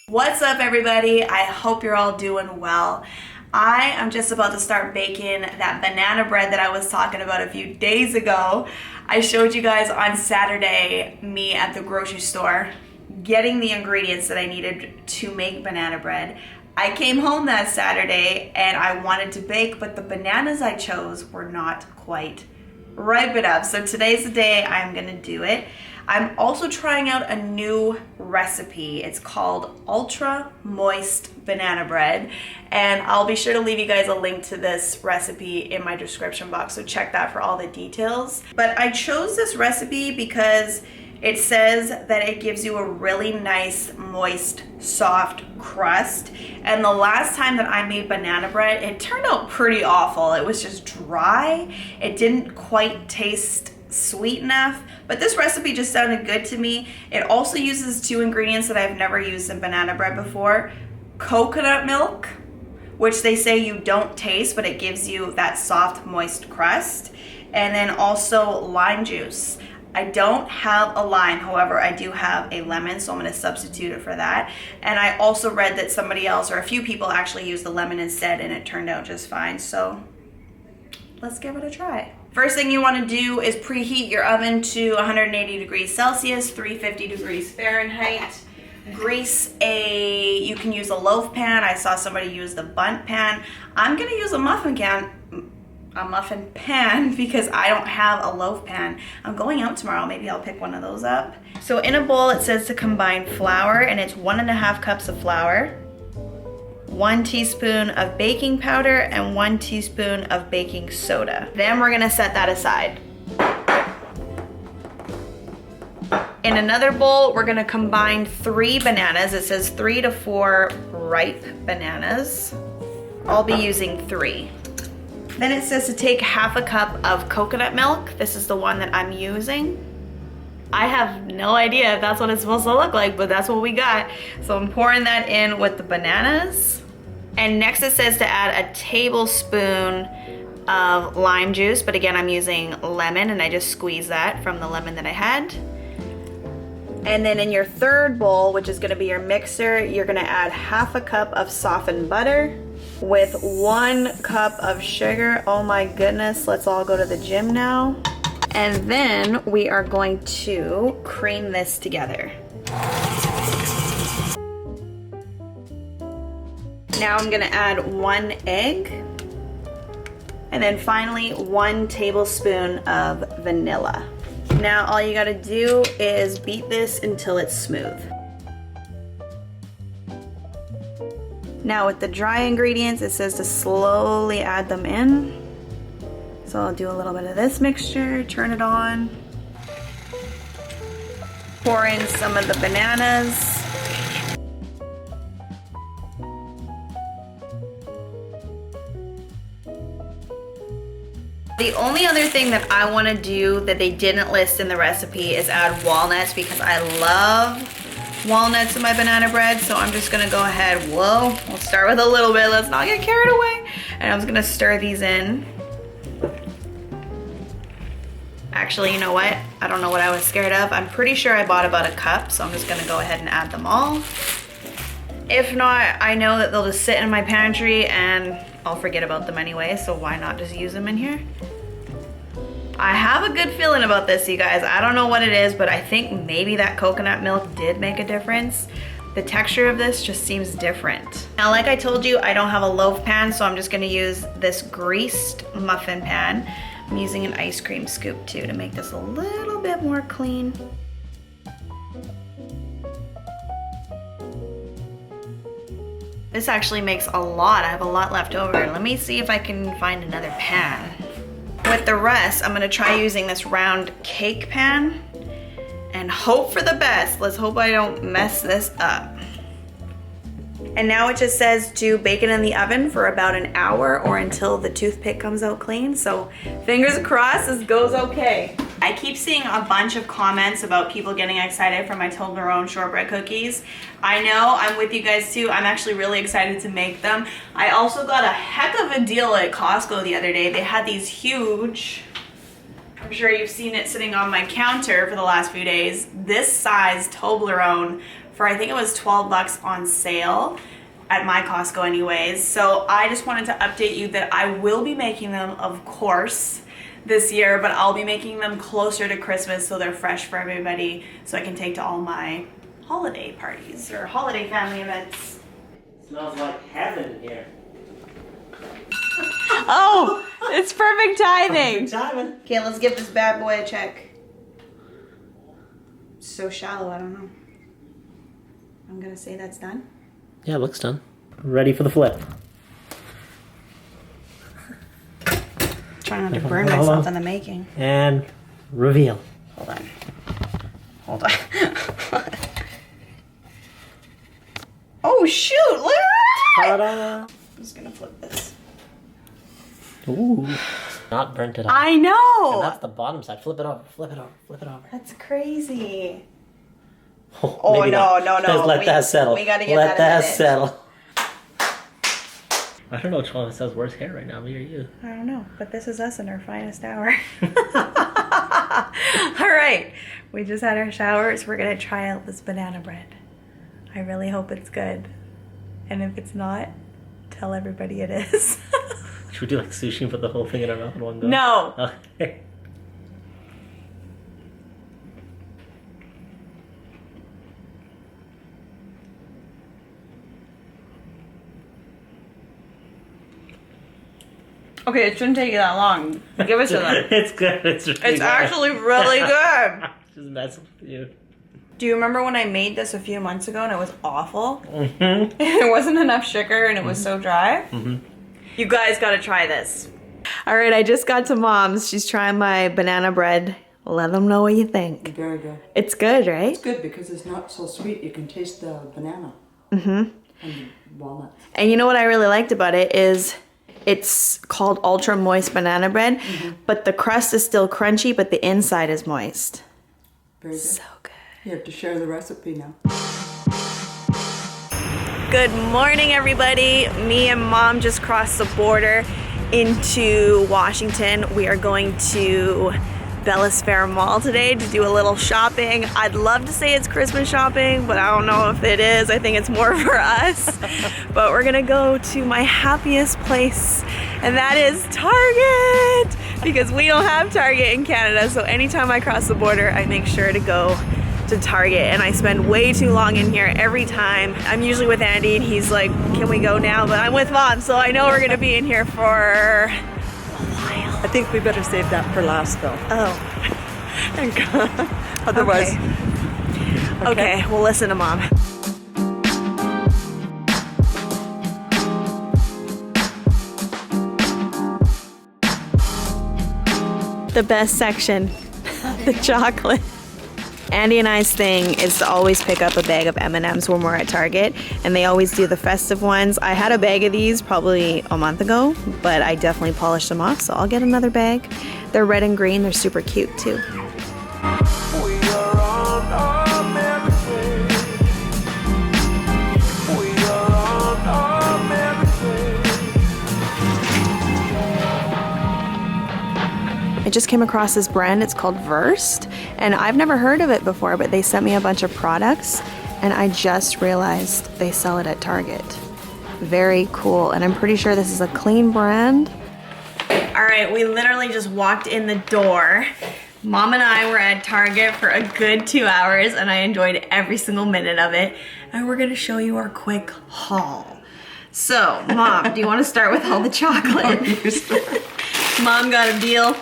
What's up, everybody? I hope you're all doing well. I am just about to start baking that banana bread that I was talking about a few days ago. I showed you guys on Saturday me at the grocery store getting the ingredients that I needed to make banana bread. I came home that Saturday and I wanted to bake, but the bananas I chose were not quite ripe enough. So today's the day I'm gonna do it. I'm also trying out a new recipe. It's called ultra moist banana bread, and I'll be sure to leave you guys a link to this recipe in my description box, so check that for all the details. But I chose this recipe because it says that it gives you a really nice, moist, soft crust. And the last time that I made banana bread, it turned out pretty awful. It was just dry. It didn't quite taste sweet enough, but this recipe just sounded good to me. It also uses two ingredients that I've never used in banana bread before: coconut milk, which they say you don't taste, but it gives you that soft, moist crust, and then also lime juice. I don't have a lime, however, I do have a lemon, so I'm gonna substitute it for that. And I also read that somebody else, or a few people, actually used the lemon instead, and it turned out just fine. So let's give it a try. First thing you wanna do is preheat your oven to 180 degrees Celsius, 350 degrees Fahrenheit. Grease you can use a loaf pan. I saw somebody use the bundt pan. I'm gonna use a muffin pan because I don't have a loaf pan. I'm going out tomorrow, maybe I'll pick one of those up. So in a bowl it says to combine flour, and it's 1.5 cups of flour, 1 teaspoon of baking powder, and 1 teaspoon of baking soda. Then we're gonna set that aside. In another bowl, we're gonna combine 3 bananas. It says 3 to 4 ripe bananas. I'll be using 3. Then it says to take 1/2 cup of coconut milk. This is the one that I'm using. I have no idea if that's what it's supposed to look like, but that's what we got. So I'm pouring that in with the bananas. And next it says to add a tablespoon of lime juice, but again, I'm using lemon, and I just squeezed that from the lemon that I had. And then in your third bowl, which is gonna be your mixer, you're gonna add 1/2 cup of softened butter with 1 cup of sugar. Oh my goodness, let's all go to the gym now. And then we are going to cream this together. Now I'm gonna add 1 egg. And then finally 1 tablespoon of vanilla. Now all you gotta do is beat this until it's smooth. Now with the dry ingredients, it says to slowly add them in. So I'll do a little bit of this mixture, turn it on. Pour in some of the bananas. The only other thing that I want to do that they didn't list in the recipe is add walnuts, because I love walnuts in my banana bread. So I'm just gonna go ahead, we'll start with a little bit, let's not get carried away. And I'm just gonna stir these in. Actually, you know what? I don't know what I was scared of. I'm pretty sure I bought about 1 cup, so I'm just gonna go ahead and add them all. If not, I know that they'll just sit in my pantry and I'll forget about them anyway, so why not just use them in here? I have a good feeling about this, you guys. I don't know what it is, but I think maybe that coconut milk did make a difference. The texture of this just seems different. Now, like I told you, I don't have a loaf pan, so I'm just gonna use this greased muffin pan. I'm using an ice cream scoop too to make this a little bit more clean. This actually makes a lot. I have a lot left over. Let me see if I can find another pan. With the rest, I'm gonna try using this round cake pan and hope for the best. Let's hope I don't mess this up. And now it just says to bake it in the oven for about an hour or until the toothpick comes out clean. So fingers crossed this goes okay. I keep seeing a bunch of comments about people getting excited for my Toblerone shortbread cookies. I know, I'm with you guys too. I'm actually really excited to make them. I also got a heck of a deal at Costco the other day. They had these huge I'm sure you've seen it sitting on my counter for the last few days. This size Toblerone for I think it was 12 bucks on sale at my Costco anyways. So I just wanted to update you that I will be making them, of course, this year, but I'll be making them closer to Christmas so they're fresh for everybody so I can take to all my holiday parties or holiday family events. Smells like heaven in here. Oh, it's perfect timing. Perfect timing. Okay, let's give this bad boy a check. It's so shallow, I don't know. I'm gonna say that's done. Yeah, it looks done. Ready for the flip. Trying not to burn myself in the making. And reveal. Hold on. Hold on. Oh shoot! Look at that! Ta-da! I'm just gonna flip this. Ooh. Not burnt it off. I know! And that's the bottom side. Flip it over, flip it over, flip it over. That's crazy. Oh, no, not. no, no. Just let that settle. We gotta get let that that in settle. I don't know which one of us has worse hair right now, me or you. I don't know, but this is us in our finest hour. All right, we just had our showers. We're gonna try out this banana bread. I really hope it's good. And if it's not, tell everybody it is. Should we do like sushi and put the whole thing in our mouth in one go? No. Okay. Okay, it shouldn't take you that long. Give it to them. It's good. It's really It's good. actually really good. Just messing with you. Do you remember when I made this a few months ago and it was awful? Mm-hmm. There wasn't enough sugar and it was so dry. Mm-hmm. You guys gotta try this. All right, I just got to Mom's. She's trying my banana bread. Let them know what you think. Very good. It's good, right? It's good because it's not so sweet. You can taste the banana Mm-hmm. and walnuts. And you know what I really liked about it is it's called ultra moist banana bread, but the crust is still crunchy, but the inside is moist. Very good. So good. You have to share the recipe now. Good morning, everybody. Me and Mom just crossed the border into Washington. We are going to Bellis Fair Mall today to do a little shopping. I'd love to say it's Christmas shopping, but I don't know if it is. I think it's more for us. But we're gonna go to my happiest place, and that is Target, because we don't have Target in Canada. So anytime I cross the border, I make sure to go to Target, and I spend way too long in here every time. I'm usually with Andy and he's like, can we go now? But I'm with Mom, so I know we're gonna be in here for a while. I think we better save that for last though. Oh. Otherwise. Okay, we'll listen to Mom. The best section, the chocolate. Andy and I's thing is to always pick up a bag of M&Ms when we're at Target, and they always do the festive ones. I had a bag of these probably a month ago, but I definitely polished them off, so I'll get another bag. They're red and green, they're super cute too. I just came across this brand, it's called Versed, and I've never heard of it before, but they sent me a bunch of products, and I just realized they sell it at Target. Very cool, and I'm pretty sure this is a clean brand. All right, we literally just walked in the door. Mom and I were at Target for a good 2 hours, and I enjoyed every single minute of it, and we're gonna show you our quick haul. So, Mom, do you wanna start with all the chocolate? Mom got a deal.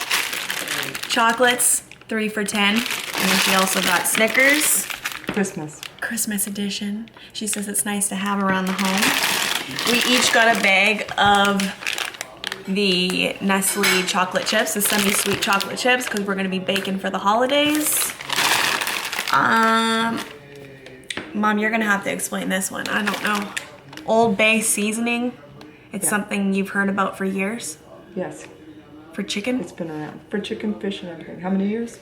Chocolates, 3 for $10. And then she also got Snickers. Christmas edition. She says it's nice to have around the home. We each got a bag of the Nestle chocolate chips, the semi-sweet chocolate chips, because we're gonna be baking for the holidays. Mom, you're gonna have to explain this one. I don't know. Old Bay seasoning. It's something you've heard about for years. Yes. For chicken? It's been around. For chicken, fish, and everything. How many years?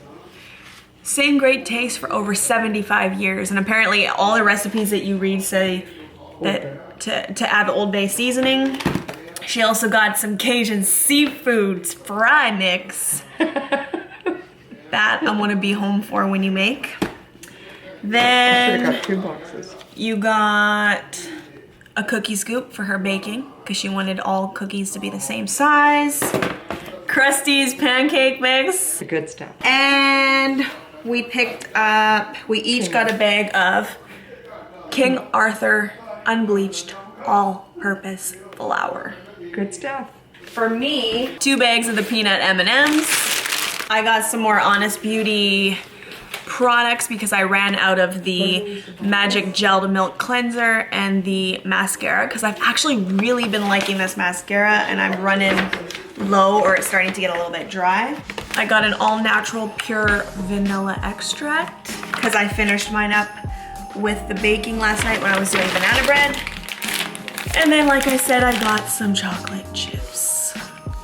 Same great taste for over 75 years. And apparently all the recipes that you read say that to add Old Bay seasoning. She also got some Cajun seafood fry mix. that I'm gonna be home for when you make. I Then got 2 boxes. you got a cookie scoop for her baking because she wanted all cookies to be the same size. Krusty's pancake mix. The good stuff. And we picked up, we each got a bag of King Arthur unbleached all-purpose flour. Good stuff. For me, 2 bags of the peanut M&Ms. I got some more Honest Beauty products because I ran out of the Magic Gel to Milk Cleanser and the mascara because I've actually really been liking this mascara and I'm running low or it's starting to get a little bit dry. I got an all-natural pure vanilla extract because I finished mine up with the baking last night when I was doing banana bread. And then, like I said, I got some chocolate chips.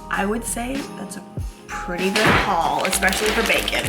I would say that's a pretty good haul, especially for bacon.